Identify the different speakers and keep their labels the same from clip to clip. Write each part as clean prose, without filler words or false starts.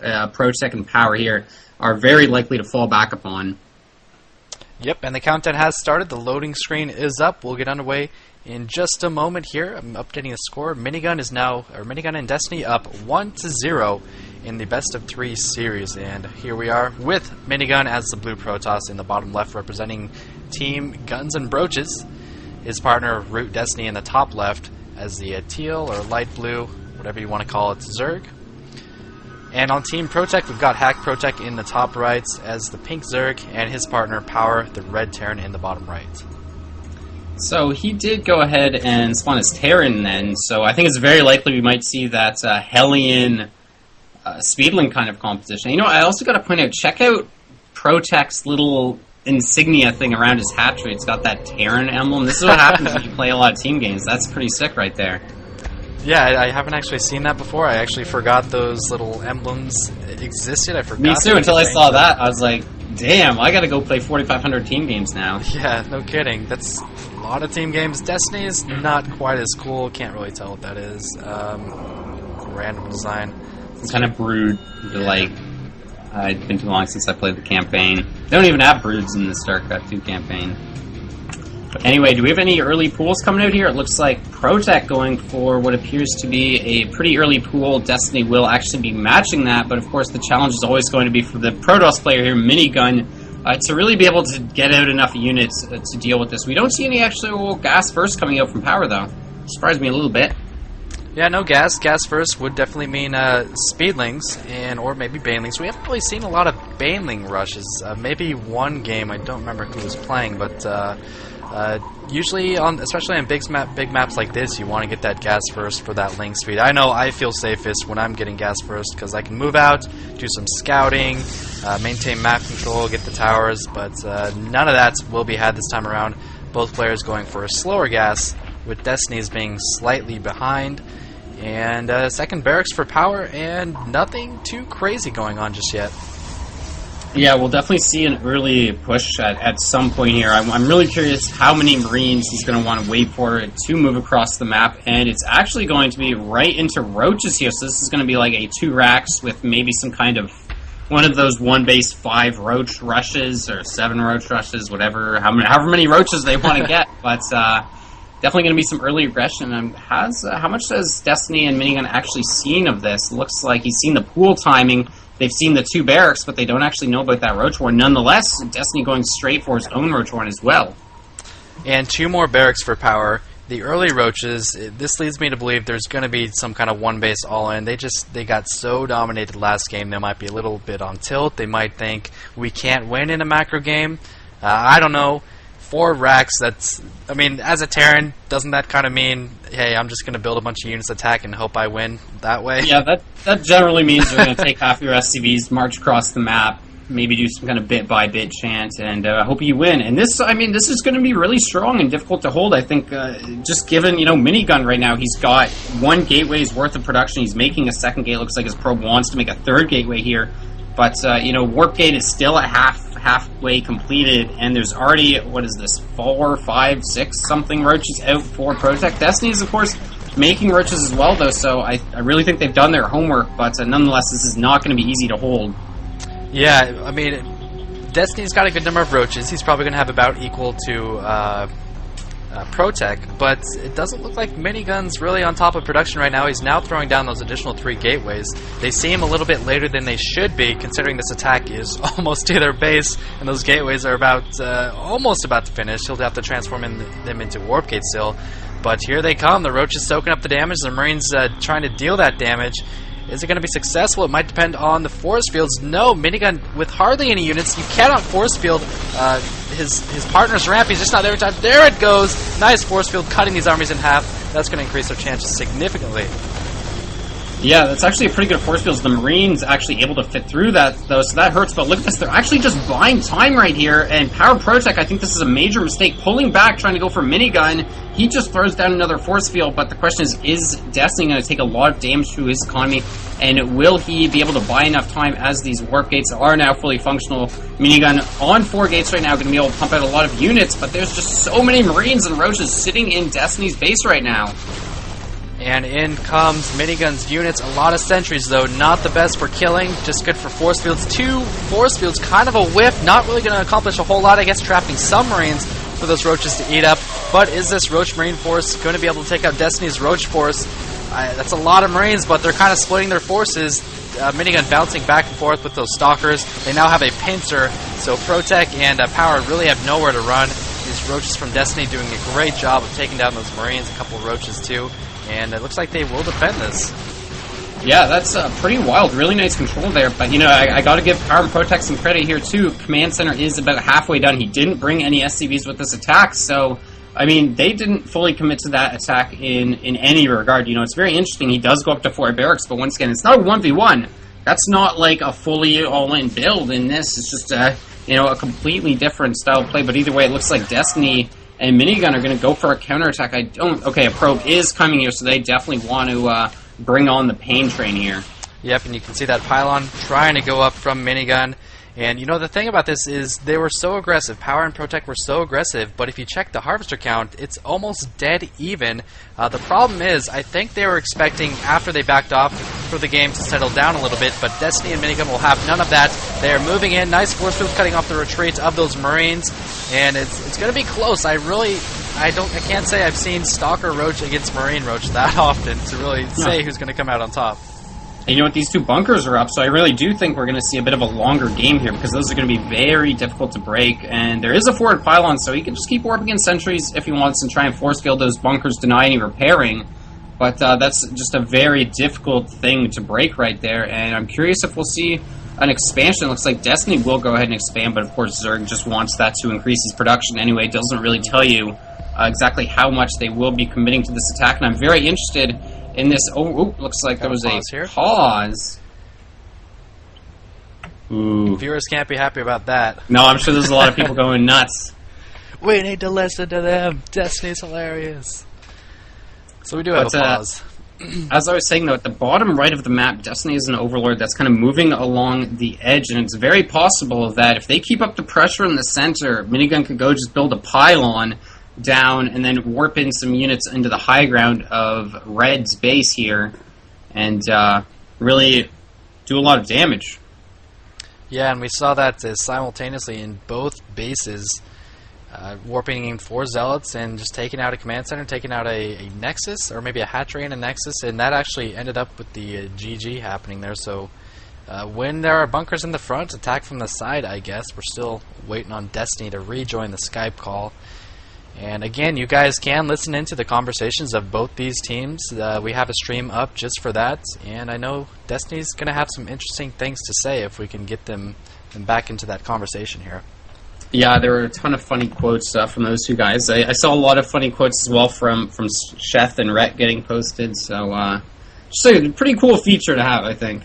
Speaker 1: ProTech and Power here are very likely to fall back upon.
Speaker 2: Yep, and the countdown has started. The loading screen is up. We'll get underway in just a moment here. I'm updating the score. Minigun and Destiny up 1-0 in the best of 3 series. And here we are with Minigun as the blue Protoss in the bottom left, representing Team Guns and Brooches. His partner Root Destiny in the top left as the teal or light blue, whatever you want to call it, Zerg. And on Team ProTech, we've got Hack ProTech in the top right as the pink Zerg, and his partner Power, the red Terran, in the bottom right.
Speaker 1: So he did go ahead and spawn his Terran then, so I think it's very likely we might see that Hellion Speedling kind of composition. You know, I also got to point out, check out ProTech's little insignia thing around his hatchery. It's got that Terran emblem. This is what happens when you play a lot of team games. That's pretty sick right there.
Speaker 2: Yeah, I haven't actually seen that before. I actually forgot those little emblems existed. I forgot.
Speaker 1: Me too, until I saw that. I was like, damn, I gotta go play 4,500 team games now.
Speaker 2: Yeah, no kidding. That's a lot of team games. Destiny is not quite as cool. Can't really tell what that is. Random design.
Speaker 1: It's kind of brood. Like, it's been too long since I played the campaign. They don't even have broods in the StarCraft 2 campaign. But anyway, do we have any early pools coming out here? It looks like ProTech going for what appears to be a pretty early pool. Destiny will actually be matching that, but of course the challenge is always going to be for the Protoss player here, Minigun, to really be able to get out enough units to deal with this. We don't see any actual gas first coming out from Power, though. Surprised me a little bit.
Speaker 2: Yeah, no gas. Gas first would definitely mean speedlings or maybe banelings. We haven't really seen a lot of baneling rushes. Maybe one game, I don't remember who was playing, but usually, especially on big maps like this, you want to get that gas first for that link speed. I know I feel safest when I'm getting gas first because I can move out, do some scouting, maintain map control, get the towers, but none of that will be had this time around. Both players going for a slower gas, with Destiny's being slightly behind, and second barracks for Power, and nothing too crazy going on just yet.
Speaker 1: Yeah, we'll definitely see an early push at some point here. I'm really curious how many Marines he's going to want to wait for to move across the map, and it's actually going to be right into Roaches here, so this is going to be like a 2 racks with maybe some kind of one of those 1 base 5 Roach rushes, or 7 Roach rushes, whatever, however many Roaches they want to get, but definitely going to be some early aggression. How much has Destiny and Minigun actually seen of this? Looks like he's seen the pool timing. They've seen the 2 barracks, but they don't actually know about that Roach Horn. Nonetheless, Destiny going straight for his own Roach Horn as well.
Speaker 2: And 2 more barracks for Power. The early Roaches, this leads me to believe there's going to be some kind of 1 base all-in. They got so dominated last game, they might be a little bit on tilt. They might think, we can't win in a macro game. I don't know. 4 racks, I mean, as a Terran, doesn't that kind of mean, hey, I'm just going to build a bunch of units attack and hope I win that way?
Speaker 1: Yeah, that generally means you're going to take half your SCVs, march across the map, maybe do some kind of bit-by-bit chant, and hope you win. And this is going to be really strong and difficult to hold, I think, just given, Minigun right now, he's got 1 gateway's worth of production. He's making a 2nd gate. Looks like his probe wants to make a 3rd gateway here. But, Warp Gate is still at halfway completed, and there's already, 4, 5, 6 something Roaches out for ProTech. Destiny is, of course, making Roaches as well, though, so I really think they've done their homework, but nonetheless, this is not going to be easy to hold.
Speaker 2: Yeah, I mean, Destiny's got a good number of Roaches. He's probably going to have about equal to ProTech, but it doesn't look like Minigun's really on top of production right now. He's now throwing down those additional 3 gateways. They seem a little bit later than they should be, considering this attack is almost to their base, and those gateways are almost about to finish. He'll have to transform them into warp gates still. But here they come. The Roach is soaking up the damage. The Marines trying to deal that damage. Is it going to be successful? It might depend on the force fields. No, Minigun with hardly any units. You cannot force field his partner's ramp. He's just not there in time. There it goes. Nice force field, cutting these armies in half. That's going to increase their chances significantly.
Speaker 1: Yeah, that's actually a pretty good force field. The Marines actually able to fit through that, though, so that hurts. But look at this. They're actually just buying time right here. And Power ProTech, I think this is a major mistake. Pulling back, trying to go for Minigun. He just throws down another force field. But the question is Destiny going to take a lot of damage to his economy? And will he be able to buy enough time as these warp gates are now fully functional? Minigun on 4 gates right now, going to be able to pump out a lot of units. But there's just so many Marines and Roaches sitting in Destiny's base right now.
Speaker 2: And in comes Minigun's units. A lot of sentries, though. Not the best for killing. Just good for force fields. 2 force fields, kind of a whiff. Not really going to accomplish a whole lot. I guess trapping some Marines for those Roaches to eat up. But is this Roach Marine force going to be able to take out Destiny's Roach force? That's a lot of Marines, but they're kind of splitting their forces. Minigun bouncing back and forth with those Stalkers. They now have a pincer, so ProTech and Power really have nowhere to run. These Roaches from Destiny doing a great job of taking down those Marines, a couple of Roaches too. And it looks like they will defend this.
Speaker 1: Yeah, that's pretty wild. Really nice control there. But, you know, I got to give Power and ProTech some credit here, too. Command Center is about halfway done. He didn't bring any SCVs with this attack. So, I mean, they didn't fully commit to that attack in any regard. You know, it's very interesting. He does go up to 4 barracks. But once again, it's not a 1v1. That's not like a fully all-in build in this. It's just, you know, a completely different style of play. But either way, it looks like Destiny and Minigun are going to go for a counterattack. Okay, a probe is coming here, so they definitely want to bring on the pain train here.
Speaker 2: Yep, and you can see that pylon trying to go up from Minigun. And, you know, the thing about this is they were so aggressive. Power and ProTech were so aggressive, but if you check the Harvester count, it's almost dead even. The problem is, I think they were expecting, after they backed off, for the game to settle down a little bit, but Destiny and Minigun will have none of that. They are moving in. Nice force field cutting off the retreat of those Marines, and it's going to be close. I can't say I've seen Stalker Roach against Marine Roach that often to really say who's going to come out on top.
Speaker 1: And you know what, these 2 bunkers are up, so I really do think we're going to see a bit of a longer game here, because those are going to be very difficult to break, and there is a forward pylon, so he can just keep warping in sentries if he wants and try and force field those bunkers, deny any repairing, but that's just a very difficult thing to break right there, and I'm curious if we'll see an expansion. It looks like Destiny will go ahead and expand, but of course Zerg just wants that to increase his production anyway. It doesn't really tell you exactly how much they will be committing to this attack, and I'm very interested in this. Looks like there was a pause. Ooh.
Speaker 2: Viewers can't be happy about that.
Speaker 1: No, I'm sure there's a lot of people going nuts.
Speaker 2: We need to listen to them. Destiny's hilarious. So we do have a pause.
Speaker 1: As I was saying, though, at the bottom right of the map, Destiny is an overlord that's kind of moving along the edge, and it's very possible that if they keep up the pressure in the center, Minigun could go just build a pylon down and then warp in some units into the high ground of Red's base here and really do a lot of damage.
Speaker 2: Yeah, and we saw that simultaneously in both bases, warping in 4 Zealots and just taking out a command center, taking out a Nexus, or maybe a hatchery and a Nexus, and that actually ended up with the GG happening there. So when there are bunkers in the front, attack from the side, I guess. We're still waiting on Destiny to rejoin the Skype call. And again, you guys can listen into the conversations of both these teams. We have a stream up just for that, and I know Destiny's going to have some interesting things to say if we can get them back into that conversation here.
Speaker 1: Yeah, there were a ton of funny quotes from those 2 guys. I saw a lot of funny quotes as well from Sheth and Rhett getting posted, so just a pretty cool feature to have, I think.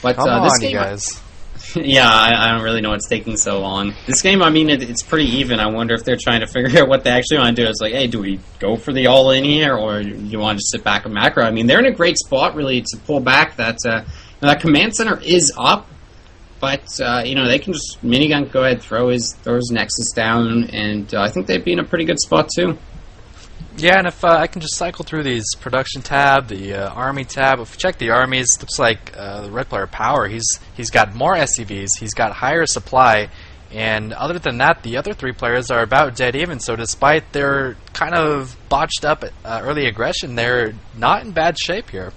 Speaker 1: But
Speaker 2: Come on,
Speaker 1: this game,
Speaker 2: you guys.
Speaker 1: Yeah, I don't really know what's taking so long. This game, I mean, it's pretty even. I wonder if they're trying to figure out what they actually want to do. It's like, hey, do we go for the all-in here, or do you want to just sit back and macro? I mean, they're in a great spot, really, to pull back. That command center is up, but, you know, they can just Minigun go ahead, throw his Nexus down, and I think they'd be in a pretty good spot, too.
Speaker 2: Yeah, and if I can just cycle through these production tab, the army tab. If we check the armies, looks like the red player Power, he's got more SCVs, he's got higher supply, and other than that, the other 3 players are about dead even. So despite their kind of botched up early aggression, they're not in bad shape here.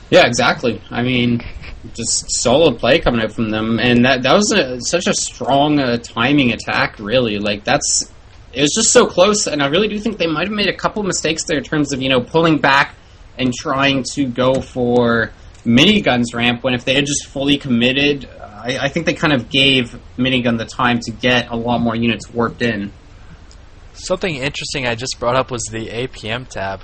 Speaker 1: Yeah, exactly. I mean, just solid play coming out from them, and that was such a strong timing attack. Really, like it was just so close, and I really do think they might have made a couple of mistakes there in terms of, you know, pulling back and trying to go for Minigun's ramp, when if they had just fully committed, I think they kind of gave Minigun the time to get a lot more units warped in.
Speaker 2: Something interesting I just brought up was the APM tab.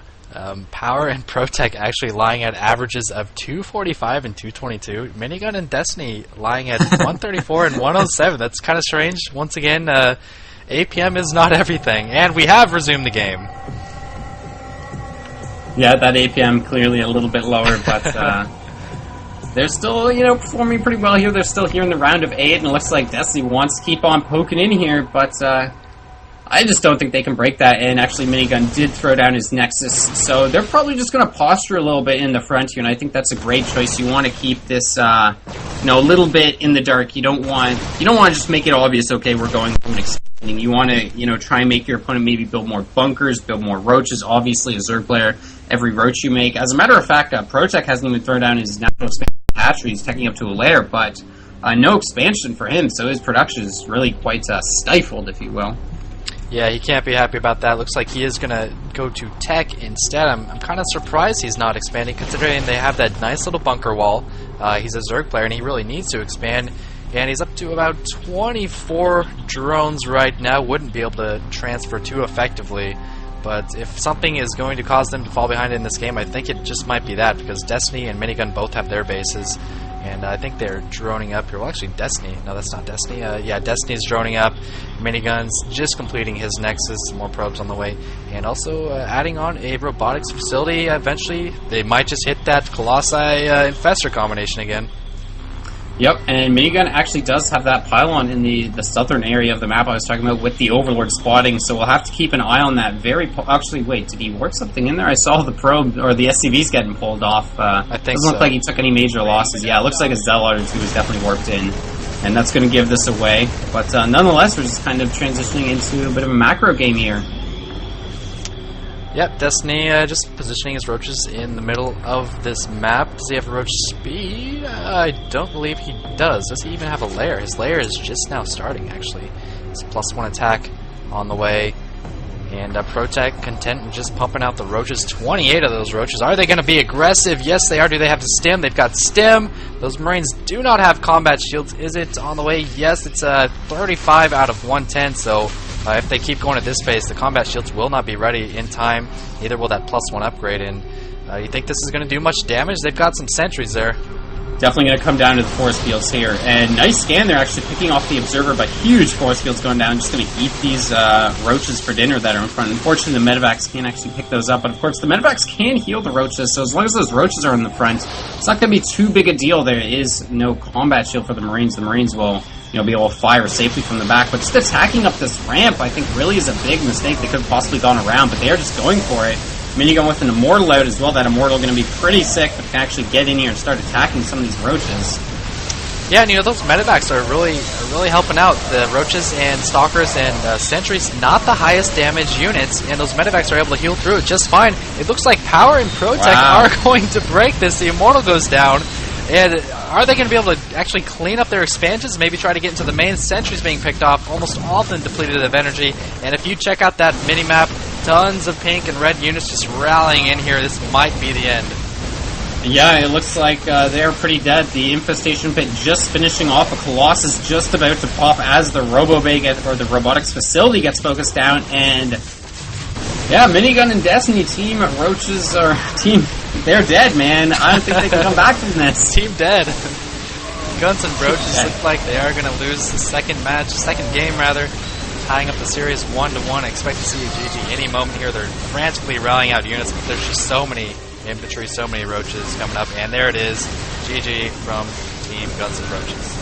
Speaker 2: Power and ProTech actually lying at averages of 245 and 222. Minigun and Destiny lying at 134 and 107. That's kind of strange. Once again, APM is not everything, and we have resumed the game.
Speaker 1: Yeah, that APM clearly a little bit lower, but they're still, you know, performing pretty well here. They're still here in the round of 8, and it looks like Destiny wants to keep on poking in here, but I just don't think they can break that, and actually Minigun did throw down his Nexus, so they're probably just going to posture a little bit in the front here, and I think that's a great choice. You want to keep this, a little bit in the dark. You don't want to just make it obvious, okay, we're going from an expanding. You want to, try and make your opponent maybe build more bunkers, build more roaches. Obviously, a Zerg player, every roach you make. As a matter of fact, ProTech hasn't even thrown down his natural expansion hatchery. He's taking up to a lair, but no expansion for him, so his production is really quite stifled, if you will.
Speaker 2: Yeah, he can't be happy about that. Looks like he is going to go to tech instead. I'm kind of surprised he's not expanding, considering they have that nice little bunker wall. He's a Zerg player, and he really needs to expand. And he's up to about 24 drones right now. Wouldn't be able to transfer too effectively. But if something is going to cause them to fall behind in this game, I think it just might be that, because Destiny and Minigun both have their bases. And I think they're droning up here. Well, actually, Destiny. No, that's not Destiny. Yeah, Destiny's droning up. Minigun's just completing his Nexus. More probes on the way. And also adding on a robotics facility. Eventually, they might just hit that Colossi Infestor combination again.
Speaker 1: Yep, and Minigun actually does have that pylon in the southern area of the map I was talking about with the Overlord spotting, so we'll have to keep an eye on that. Actually, wait, did he work something in there? I saw the probe, or the SCVs getting pulled off.
Speaker 2: I think
Speaker 1: doesn't look like he took any major losses. Yeah, it looks like a Zealot or two was definitely warped in, and that's going to give this away. But nonetheless, we're just kind of transitioning into a bit of a macro game here.
Speaker 2: Yep, Destiny just positioning his roaches in the middle of this map. Does he have roach speed? I don't believe he does. Does he even have a lair? His lair is just now starting, actually. It's +1 attack on the way. And ProTech content with just pumping out the roaches. 28 of those roaches. Are they going to be aggressive? Yes, they are. Do they have the stim? They've got stim. Those Marines do not have combat shields. Is it on the way? Yes, it's 35 out of 110, so... if they keep going at this pace, the combat shields will not be ready in time. Neither will that +1 upgrade. And you think this is going to do much damage? They've got some sentries there.
Speaker 1: Definitely going to come down to the force fields here. And nice scan there, actually picking off the observer, but huge force fields going down. Just going to eat these roaches for dinner that are in front. Unfortunately, the medevacs can't actually pick those up. But of course, the medevacs can heal the roaches. So as long as those roaches are in the front, it's not going to be too big a deal. There is no combat shield for the Marines. The Marines will... be able to fire safely from the back. But just attacking up this ramp, I think, really is a big mistake. They could have possibly gone around, but they are just going for it. Minigun with an Immortal out as well. That Immortal going to be pretty sick, but can actually get in here and start attacking some of these roaches.
Speaker 2: Yeah, and those medevacs are really helping out. The roaches and stalkers and sentries, not the highest damage units, and those medevacs are able to heal through it just fine. It looks like Power and ProTech are going to break this. The Immortal goes down. And are they going to be able to actually clean up their expansions, maybe try to get into the main? Sentries being picked off, almost all of them depleted of energy. And if you check out that mini-map, tons of pink and red units just rallying in here. This might be the end.
Speaker 1: Yeah, it looks like they're pretty dead. The Infestation Pit just finishing off. A Colossus just about to pop as the Robo-Bay or the Robotics Facility gets focused down. And yeah, Minigun and Destiny team roaches are they're dead, man. I don't think they can come back from this.
Speaker 2: Team dead. Guns and Roaches look like they are going to lose the second game rather, tying up the series 1-1. I expect to see a GG any moment here. They're frantically rallying out units, but there's just so many infantry, so many roaches coming up, and there it is. GG from Team Guns and Roaches.